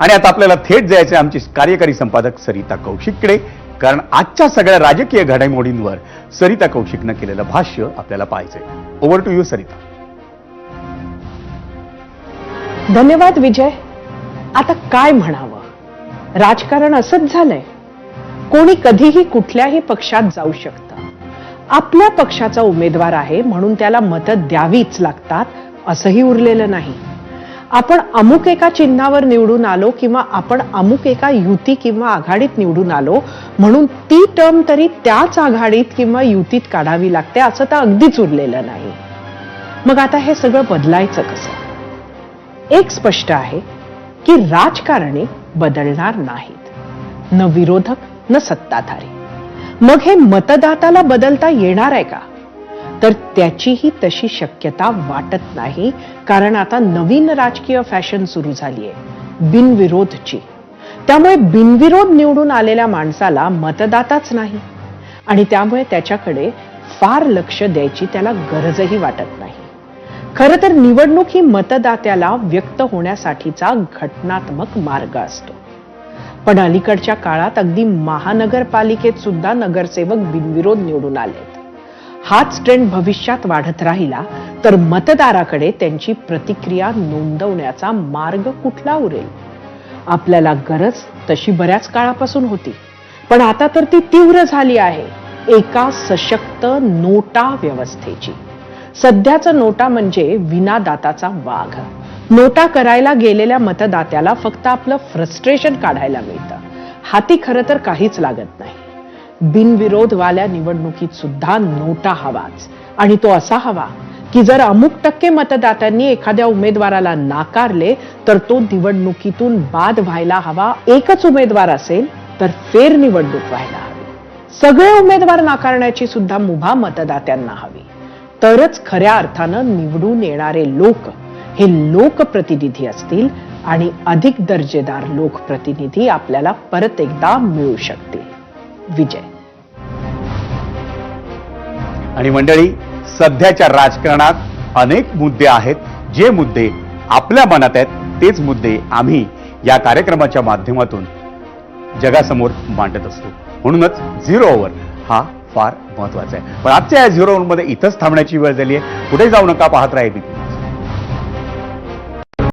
आणि आता आपल्याला थेट जायचे आमची कार्यकारी संपादक सरिता कौशिककडे, कारण आजच्या सगळ्या राजकीय घडामोडींवर सरिता कौशिकनं केलेलं भाष्य आपल्याला पाहायचंय. Over to you Sarita. धन्यवाद विजय. आता काय म्हणावं, राजकारण असंच झालंय. कोणी कधीही कुठल्याही पक्षात जाऊ शकतं. आपल्या पक्षाचा उमेदवार आहे म्हणून त्याला मतं द्यावीच लागतात असंही उरलेलं नाही. आपण अमुक एका चिन्हावर निवडून आलो किंवा आपण अमुक एका युती किंवा आघाडीत निवडून आलो म्हणून ती टर्म तरी त्याच आघाडीत किंवा युतीत काढावी लागते असं तर अगदीच उरलेलं नाही. मग आता हे सगळं बदलायचं कसं? एक स्पष्ट आहे की राजकारणी बदलणार नाहीत, न विरोधक न सत्ताधारी. मग हे मतदाताला बदलता येणार आहे का? तर त्याचीही तशी शक्यता वाटत नाही, कारण आता नवीन राजकीय फॅशन सुरू झाली आहे, बिनविरोधची. त्यामुळे बिनविरोध निवडून आलेल्या माणसाला मतदाताच नाही आणि त्यामुळे त्याच्याकडे फार लक्ष द्यायची त्याला गरजही वाटत नाही. खरं तर निवडणूक ही मतदात्याला व्यक्त होण्यासाठीचा घटनात्मक मार्ग असतो. पण अलीकडच्या काळात अगदी महानगरपालिकेत सुद्धा नगरसेवक बिनविरोध निवडून आलेत. हाच ट्रेंड भविष्यात वाढत राहिला तर मतदाराकडे त्यांची प्रतिक्रिया नोंदवण्याचा मार्ग कुठला उरेल? आपल्याला गरज तशी बऱ्याच काळापासून होती, पण आता तर ती तीव्र झाली आहे एका सशक्त नोटा व्यवस्थेची. सध्याचा नोटा म्हणजे विनादाताचा वाघ. नोटा करायला गेलेल्या मतदात्याला फक्त आपलं फ्रस्ट्रेशन काढायला मिळतं, हाती खरं तर काहीच लागत नाही. बिनविरोधवाल्या निवडणुकीत सुद्धा नोटा हवाच, आणि तो असा हवा की जर अमुक टक्के मतदात्यांनी एखाद्या उमेदवाराला नाकारले तर तो निवडणुकीतून बाद व्हायला हवा. एकच उमेदवार असेल तर फेरनिवडणूक व्हायला हवी. सगळे उमेदवार नाकारण्याची सुद्धा मुभा मतदात्यांना हवी. तरच खऱ्या अर्थानं निवडून येणारे लोक हे लोकप्रतिनिधी असतील आणि अधिक दर्जेदार लोकप्रतिनिधी आपल्याला परत एकदा मिळू शकतील. विजय. आणि मंडळी, सध्याच्या राजकारणात अनेक मुद्दे आहेत. जे मुद्दे आपल्या मनात आहेत तेच मुद्दे आम्ही या कार्यक्रमाच्या माध्यमातून जगासमोर मांडत असतो. म्हणूनच झिरो ओव्हर हा फार महत्वाचा आहे. पण आजच्या या झिरो ओव्हर मध्ये इथंच थांबण्याची वेळ झाली आहे. कुठे जाऊ नका, पाहत राहा.